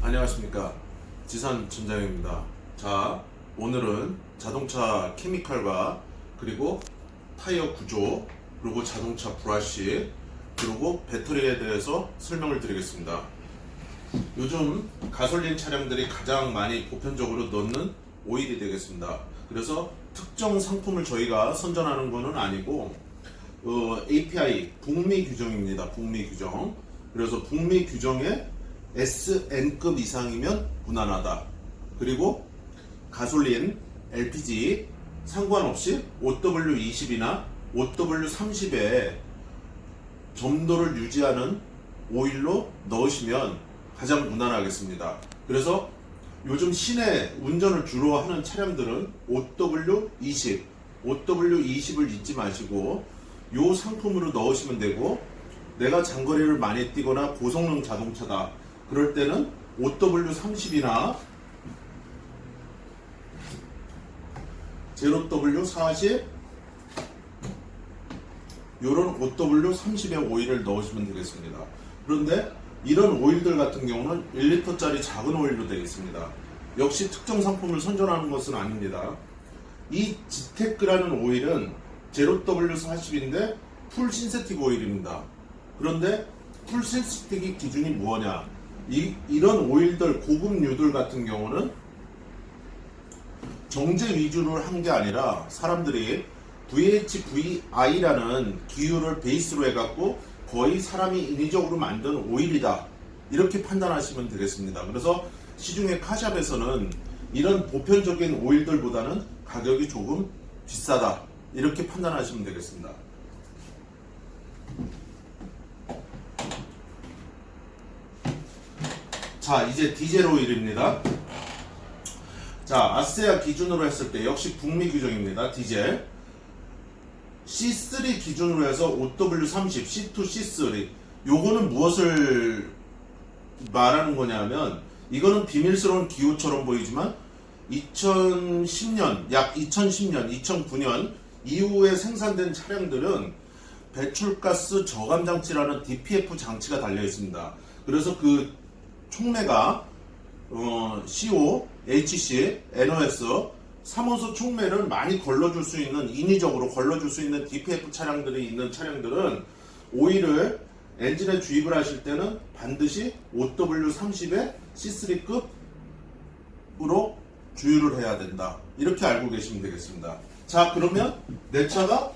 안녕하십니까, 지산전장입니다. 자, 오늘은 자동차 케미칼과 그리고 타이어 구조, 그리고 자동차 브러쉬, 그리고 배터리에 대해서 설명을 드리겠습니다. 요즘 가솔린 차량들이 가장 많이 보편적으로 넣는 오일이 되겠습니다. 그래서 특정 상품을 저희가 선전하는 것은 아니고 API 북미 규정입니다. 북미 규정. 그래서 북미 규정에 SN급 이상이면 무난하다. 그리고 가솔린, LPG 상관없이 OW20이나 OW30의 점도를 유지하는 오일로 넣으시면 가장 무난하겠습니다. 그래서 요즘 시내 운전을 주로 하는 차량들은 OW20, OW20을 잊지 마시고 이 상품으로 넣으시면 되고, 내가 장거리를 많이 뛰거나 고성능 자동차다 그럴 때는 OW30이나 0W40 이런 OW30의 오일을 넣으시면 되겠습니다. 그런데 이런 오일들 같은 경우는 1리터짜리 작은 오일로 되어 있습니다. 역시 특정 상품을 선전하는 것은 아닙니다. 이 지테크라는 오일은 0W40인데 풀 신세틱 오일입니다. 그런데 풀 신세틱 기준이 뭐냐? 이런 오일들, 고급류들 같은 경우는 정제 위주로 한 게 아니라 사람들이 VHVI라는 기율을 베이스로 해갖고 거의 사람이 인위적으로 만든 오일이다, 이렇게 판단하시면 되겠습니다. 그래서 시중의 카샵에서는 이런 보편적인 오일들보다는 가격이 조금 비싸다, 이렇게 판단하시면 되겠습니다. 자, 이제 디젤 오일입니다. 자, 아세아 기준으로 했을 때 역시 북미 규정입니다. 디젤 C3 기준으로 해서 OW30, C2, C3 요거는 무엇을 말하는 거냐면, 이거는 비밀스러운 기호처럼 보이지만 2010년, 약 2010년, 2009년 이후에 생산된 차량들은 배출가스 저감 장치라는 DPF 장치가 달려 있습니다. 그래서 그 촉매가 CO, HC, NOS, 삼원소 촉매를 많이 걸러줄 수 있는, 인위적으로 걸러줄 수 있는 DPF 차량들이 있는 차량들은 오일을 엔진에 주입을 하실 때는 반드시 OW30의 C3급으로 주유를 해야 된다, 이렇게 알고 계시면 되겠습니다. 자, 그러면 내 차가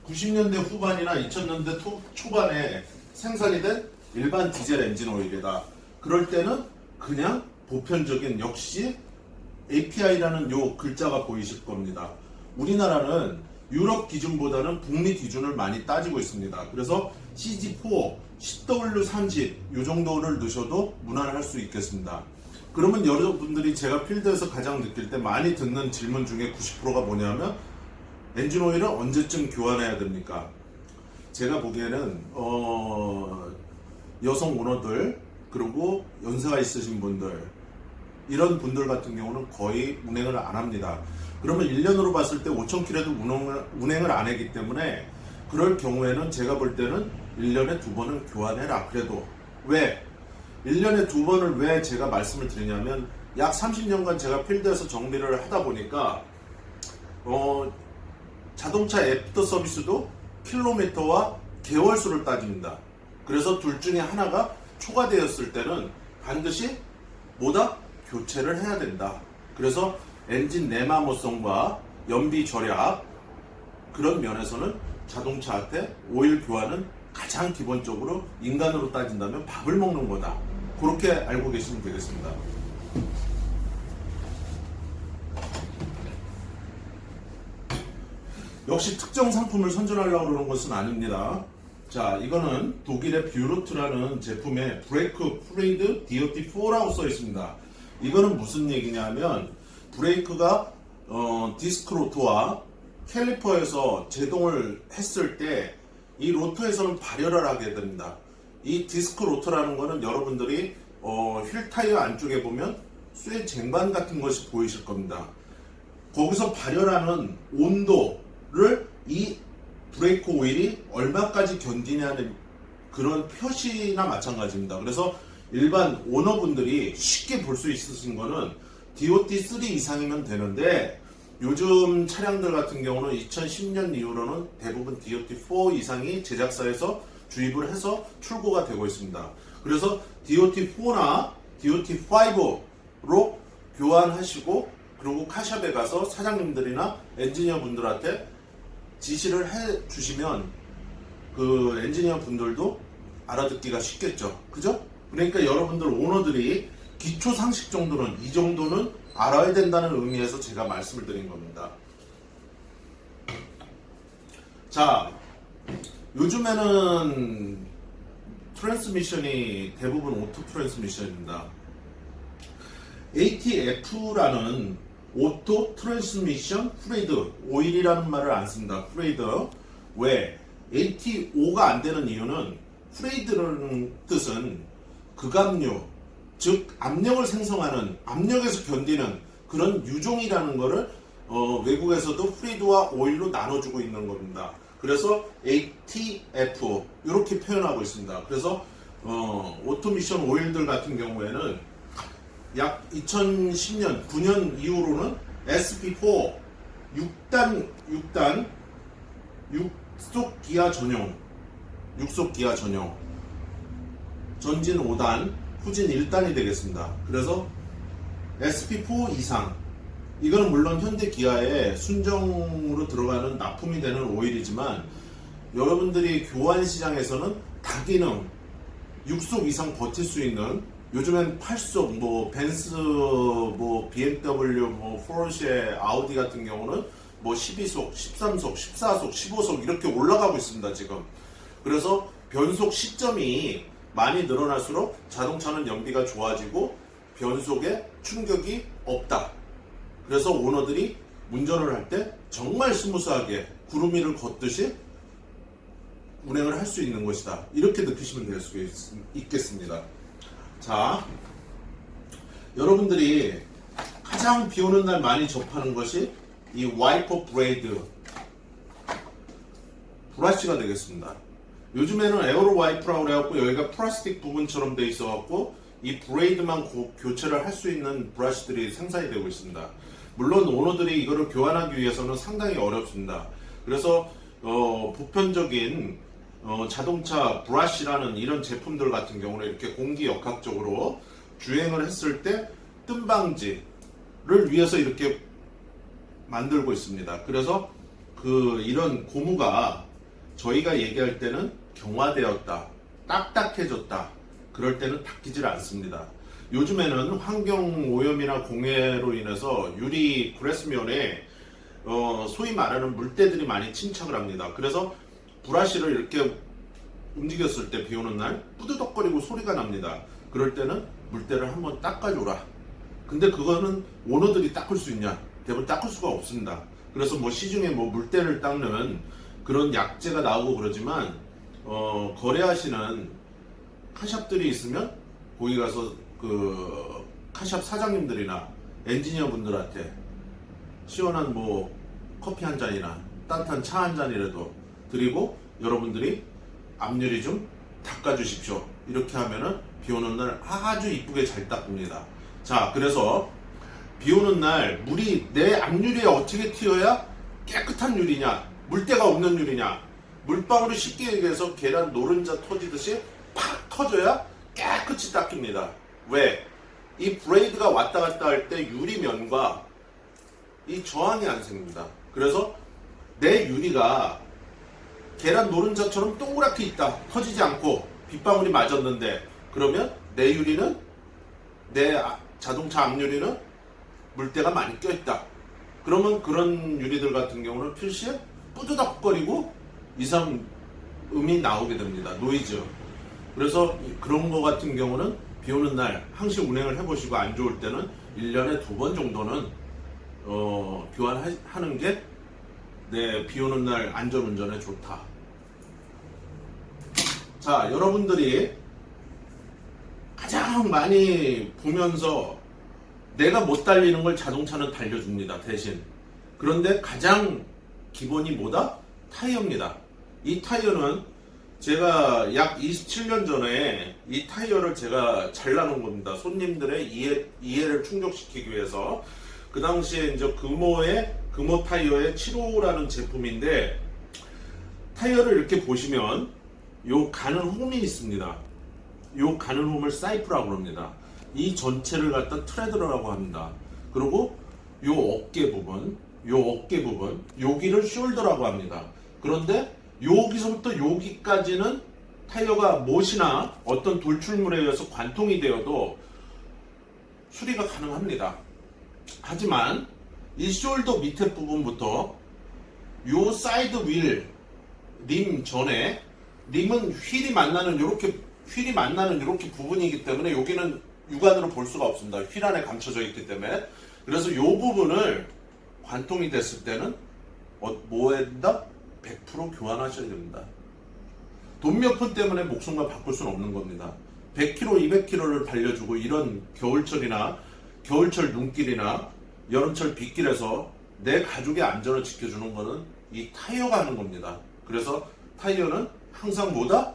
90년대 후반이나 2000년대 초반에 생산이 된 일반 디젤 엔진 오일이다. 그럴 때는 그냥 보편적인, 역시 API라는 요 글자가 보이실 겁니다. 우리나라는 유럽 기준보다는 북미 기준을 많이 따지고 있습니다. 그래서 CG4, CW30 요 정도를 넣으셔도 무난할 수 있겠습니다. 그러면 여러분들이 제가 필드에서 가장 느낄 때 많이 듣는 질문 중에 90%가 뭐냐면, 엔진 오일은 언제쯤 교환해야 됩니까? 제가 보기에는 여성 오너들, 그리고 연세가 있으신 분들, 이런 분들 같은 경우는 거의 운행을 안 합니다. 그러면 1년으로 봤을 때 5,000km도 운행을 안 하기 때문에, 그럴 경우에는 제가 볼 때는 1년에 2번은 교환해라. 그래도 왜 1년에 2번을 왜 제가 말씀을 드리냐면, 약 30년간 제가 필드에서 정비를 하다 보니까 자동차 애프터 서비스도 킬로미터와 개월수를 따집니다. 그래서 둘 중에 하나가 초과되었을 때는 반드시 뭐다? 교체를 해야 된다. 그래서 엔진 내마모성과 연비 절약, 그런 면에서는 자동차한테 오일 교환은 가장 기본적으로 인간으로 따진다면 밥을 먹는 거다, 그렇게 알고 계시면 되겠습니다. 역시 특정 상품을 선전하려고 그러는 것은 아닙니다. 자, 이거는 독일의 뷰로트라는 제품의 브레이크 프레이드 DOT4라고 써 있습니다. 이거는 무슨 얘기냐면, 브레이크가 디스크 로터와 캘리퍼에서 제동을 했을 때 이 로터에서는 발열을 하게 됩니다. 이 디스크 로터라는 거는 여러분들이 휠 타이어 안쪽에 보면 쇠 쟁반 같은 것이 보이실 겁니다. 거기서 발열하는 온도를 이 브레이크 오일이 얼마까지 견디냐는 그런 표시나 마찬가지입니다. 그래서 일반 오너분들이 쉽게 볼 수 있으신 거는 DOT3 이상이면 되는데, 요즘 차량들 같은 경우는 2010년 이후로는 대부분 DOT4 이상이 제작사에서 주입을 해서 출고가 되고 있습니다. 그래서 DOT4나 DOT5로 교환하시고, 그리고 카샵에 가서 사장님들이나 엔지니어 분들한테 지시를 해 주시면 그 엔지니어 분들도 알아듣기가 쉽겠죠. 그죠? 그러니까 여러분들 오너들이 기초 상식 정도는, 이 정도는 알아야 된다는 의미에서 제가 말씀을 드린 겁니다. 자, 요즘에는 트랜스미션이 대부분 오토 트랜스미션입니다. ATF라는 오토 트랜스미션 플루이드 오일이라는 말을 안 씁니다. 플루이드. 왜? ATO가 안 되는 이유는, 플루이드라는 뜻은 극압류, 즉 압력을 생성하는, 압력에서 견디는 그런 유종이라는 거를 외국에서도 플루이드와 오일로 나눠주고 있는 겁니다. 그래서 ATF 이렇게 표현하고 있습니다. 그래서 오토미션 오일들 같은 경우에는 약 2010년, 9년 이후로는 SP4 6단 6속 기아 전용, 전진 5단, 후진 1단이 되겠습니다. 그래서 SP4 이상, 이거는 물론 현대 기아의 순정으로 들어가는 납품이 되는 오일이지만, 여러분들이 교환 시장에서는 다기능 6속 이상 버틸 수 있는, 요즘엔 8속, 뭐 벤츠, 뭐 BMW, 뭐 포르쉐, 아우디 같은 경우는 뭐 12속, 13속, 14속, 15속 이렇게 올라가고 있습니다, 지금. 그래서 변속 시점이 많이 늘어날수록 자동차는 연비가 좋아지고 변속에 충격이 없다. 그래서 오너들이 운전을 할 때 정말 스무스하게 구름 위를 걷듯이 운행을 할 수 있는 것이다. 이렇게 느끼시면 될 수 있겠습니다. 자, 여러분들이 가장 비 오는 날 많이 접하는 것이 이 와이퍼 브레이드 브러쉬가 되겠습니다. 요즘에는 에어로 와이프라고 그래갖고 여기가 플라스틱 부분처럼 돼 있어갖고 이 브레이드만 교체를 할 수 있는 브러쉬들이 생산이 되고 있습니다. 물론 오너들이 이거를 교환하기 위해서는 상당히 어렵습니다. 그래서 보편적인 자동차 브러쉬라는 이런 제품들 같은 경우는 이렇게 공기역학적으로 주행을 했을 때 뜸방지를 위해서 이렇게 만들고 있습니다. 그래서 이런 고무가 저희가 얘기할 때는 경화되었다, 딱딱해졌다, 그럴 때는 닦이질 않습니다. 요즘에는 환경 오염이나 공해로 인해서 유리 브레스면에 소위 말하는 물때들이 많이 침착을 합니다. 그래서 브러쉬를 이렇게 움직였을 때 비 오는 날 뿌드덕거리고 소리가 납니다. 그럴 때는 물때를 한번 닦아줘라. 근데 그거는 오너들이 닦을 수 있냐? 대부분 닦을 수가 없습니다. 그래서 뭐 시중에 뭐 물때를 닦는 그런 약재가 나오고 그러지만 거래하시는 카샵들이 있으면 거기 가서 그 카샵 사장님들이나 엔지니어 분들한테 시원한 뭐 커피 한 잔이나 따뜻한 차 한 잔이라도 드리고 여러분들이 앞유리 좀 닦아주십시오. 이렇게 하면은 비 오는 날 아주 이쁘게 잘 닦습니다. 자, 그래서 비 오는 날 물이 내 앞유리에 어떻게 튀어야 깨끗한 유리냐, 물때가 없는 유리냐, 물방울이 쉽게 얘기해서 계란 노른자 터지듯이 팍 터져야 깨끗이 닦입니다. 왜? 이 브레이드가 왔다 갔다 할 때 유리면과 이 저항이 안 생깁니다. 그래서 내 유리가 계란 노른자처럼 동그랗게 있다, 터지지 않고 빗방울이 맞았는데, 그러면 내 유리는, 내 자동차 앞유리는 물때가 많이 껴있다. 그러면 그런 유리들 같은 경우는 필시에 뿌드덕거리고 이상 음이 나오게 됩니다. 노이즈. 그래서 그런 거 같은 경우는 비 오는 날 항시 운행을 해보시고 안 좋을 때는 1년에 2번 정도는 교환하는 게 비 오는 날 안전운전에 좋다. 자, 여러분들이 가장 많이 보면서 내가 못 달리는 걸 자동차는 달려줍니다, 대신. 그런데 가장 기본이 뭐다? 타이어입니다. 이 타이어는 제가 약 27년 전에 이 타이어를 제가 잘라놓은 겁니다. 손님들의 이해를 충족시키기 위해서. 그 당시에 이제 금호 타이어의 7호라는 제품인데, 타이어를 이렇게 보시면 요 가는 홈이 있습니다. 요 가는 홈을 사이프라고 합니다. 이 전체를 갖다 트레드라고 합니다. 그리고 요 어깨 부분, 여기를 숄더라고 합니다. 그런데 여기서부터 여기까지는 타이어가 못이나 어떤 돌출물에 의해서 관통이 되어도 수리가 가능합니다. 하지만 이 숄더 밑에 부분부터 요 사이드 림 전에, 림은 휠이 만나는 이렇게 부분이기 때문에 여기는 육안으로 볼 수가 없습니다. 휠 안에 감춰져 있기 때문에. 그래서 이 부분을 관통이 됐을 때는 뭐 해야 된다? 100% 교환하셔야 됩니다. 돈 몇 푼 때문에 목숨과 바꿀 수는 없는 겁니다. 100km, 200km를 달려주고 이런 겨울철 눈길이나 여름철 빗길에서 내 가족의 안전을 지켜주는 거는 이 타이어가 하는 겁니다. 그래서 타이어는 항상 뭐다?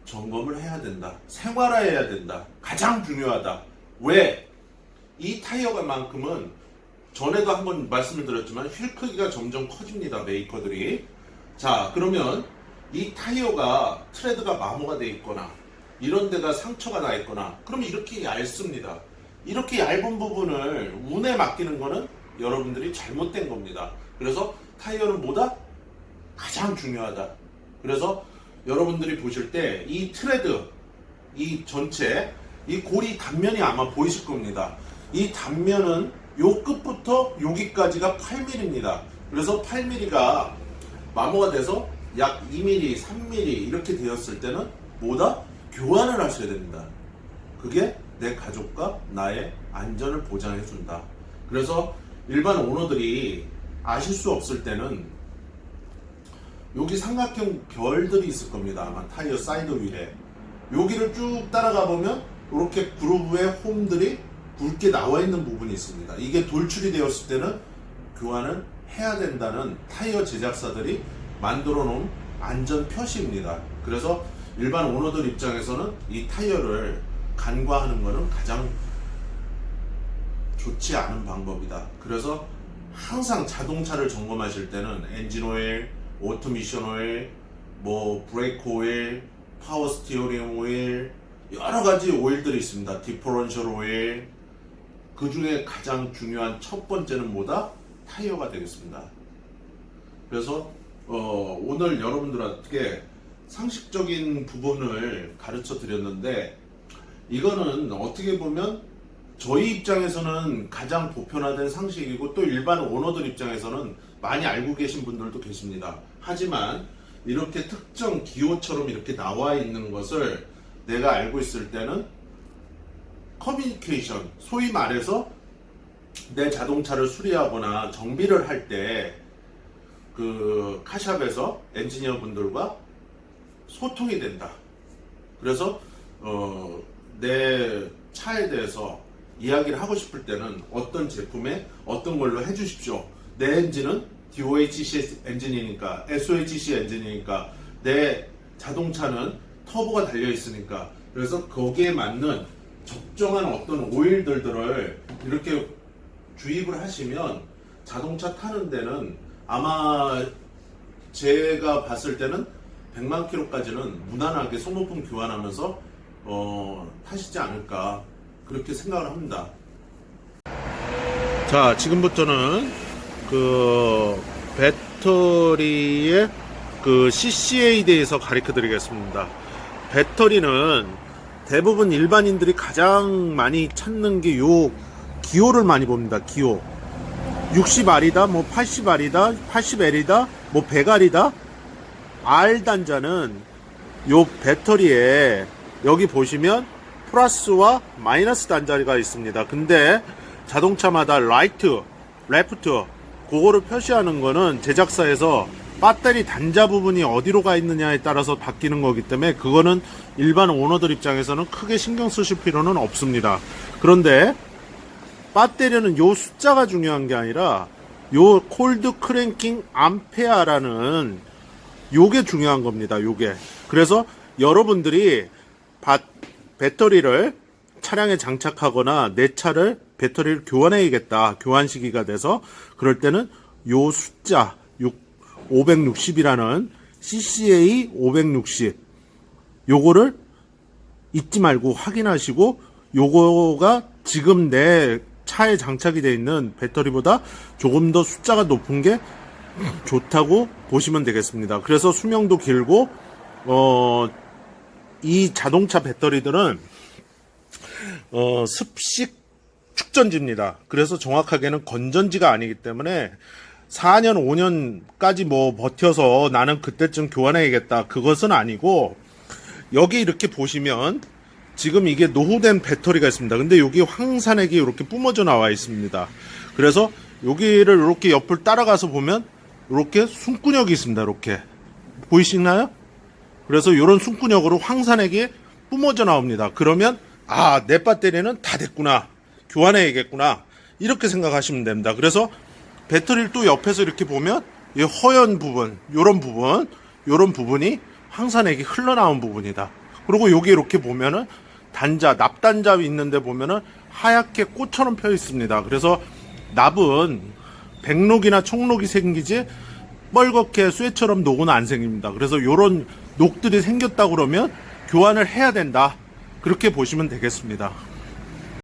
점검을 해야 된다. 생활화해야 된다. 가장 중요하다. 왜? 이 타이어만큼은 전에도 한번 말씀을 드렸지만 휠 크기가 점점 커집니다. 메이커들이. 자, 그러면 이 타이어가 트레드가 마모가 돼 있거나 이런 데가 상처가 나 있거나 그러면 이렇게 얇습니다. 이렇게 얇은 부분을 운에 맡기는 거는 여러분들이 잘못된 겁니다. 그래서 타이어는 뭐다? 가장 중요하다. 그래서 여러분들이 보실 때 이 트레드, 이 전체, 이 고리 단면이 아마 보이실 겁니다. 이 단면은 요 끝부터 여기까지가 8mm입니다. 그래서 8mm가 마모가 돼서 약 2mm, 3mm 이렇게 되었을 때는 뭐다? 교환을 하셔야 됩니다. 그게 내 가족과 나의 안전을 보장해 준다. 그래서 일반 오너들이 아실 수 없을 때는 여기 삼각형 별들이 있을 겁니다. 아마 타이어 사이드 휠에. 여기를 쭉 따라가 보면 이렇게 그루브의 홈들이 굵게 나와 있는 부분이 있습니다. 이게 돌출이 되었을 때는 교환을 해야 된다는 타이어 제작사들이 만들어 놓은 안전 표시입니다. 그래서 일반 오너들 입장에서는 이 타이어를 간과하는 것은 가장 좋지 않은 방법이다. 그래서 항상 자동차를 점검하실 때는 엔진 오일, 오토미션 오일, 브레이크 오일, 파워 스티어링 오일, 여러 가지 오일들이 있습니다. 디퍼런셜 오일. 그 중에 가장 중요한 첫 번째는 뭐다? 타이어가 되겠습니다. 그래서 오늘 여러분들한테 상식적인 부분을 가르쳐 드렸는데, 이거는 어떻게 보면 저희 입장에서는 가장 보편화된 상식이고 또 일반 오너들 입장에서는 많이 알고 계신 분들도 계십니다. 하지만 이렇게 특정 기호처럼 이렇게 나와 있는 것을 내가 알고 있을 때는 커뮤니케이션, 소위 말해서 내 자동차를 수리하거나 정비를 할 때 그 카샵에서 엔지니어 분들과 소통이 된다. 그래서 내 차에 대해서 이야기를 하고 싶을 때는 어떤 제품에 어떤 걸로 해주십시오. 내 엔진은 DOHC 엔진이니까, SOHC 엔진이니까, 내 자동차는 터보가 달려 있으니까. 그래서 거기에 맞는 적정한 어떤 오일들을 이렇게 주입을 하시면 자동차 타는 데는 아마 제가 봤을 때는 100만 킬로까지는 무난하게 소모품 교환하면서 타시지 않을까 그렇게 생각을 합니다. 자, 지금부터는 그 배터리의 그 CC에 대해서 가르쳐 드리겠습니다. 배터리는 대부분 일반인들이 가장 많이 찾는 게 요 기호를 많이 봅니다. 기호 60R이다, 80R이다, 80L이다, 100R이다. R 단자는 요 배터리에 여기 보시면 플러스와 마이너스 단자가 있습니다. 근데 자동차마다 라이트, 레프트 그거를 표시하는 거는 제작사에서 배터리 단자 부분이 어디로 가 있느냐에 따라서 바뀌는 거기 때문에 그거는 일반 오너들 입장에서는 크게 신경 쓰실 필요는 없습니다. 그런데 배터리는 요 숫자가 중요한 게 아니라 요 콜드 크랭킹 암페어라는 요게 중요한 겁니다. 요게 그래서 여러분들이 배터리를 차량에 장착하거나 내 차를 배터리를 교환해야겠다, 교환 시기가 돼서 그럴 때는 요 숫자 560이라는 CCA 560 요거를 잊지 말고 확인하시고, 요거가 지금 내 차에 장착이 되어 있는 배터리보다 조금 더 숫자가 높은 게 좋다고 보시면 되겠습니다. 그래서 수명도 길고 이 자동차 배터리들은 습식 축전지입니다. 그래서 정확하게는 건전지가 아니기 때문에 4년 5년까지 뭐 버텨서 나는 그때쯤 교환해야겠다, 그것은 아니고, 여기 이렇게 보시면 지금 이게 노후된 배터리가 있습니다. 근데 여기 황산액이 이렇게 뿜어져 나와 있습니다. 그래서 여기를 이렇게 옆을 따라가서 보면 이렇게 숨구녕이 있습니다. 이렇게 보이시나요? 그래서 이런 숨구녕으로 황산액이 뿜어져 나옵니다. 그러면 내 배터리는 다 됐구나, 교환해야겠구나, 이렇게 생각하시면 됩니다. 그래서 배터리를 또 옆에서 이렇게 보면 이 허연 부분, 요런 부분이 황산액이 흘러나온 부분이다. 그리고 여기 이렇게 보면은 납단자 있는데 보면은 하얗게 꽃처럼 펴 있습니다. 그래서 납은 백록이나 청록이 생기지 뻘겋게 쇠처럼 녹은 안 생깁니다. 그래서 요런 녹들이 생겼다 그러면 교환을 해야 된다, 그렇게 보시면 되겠습니다.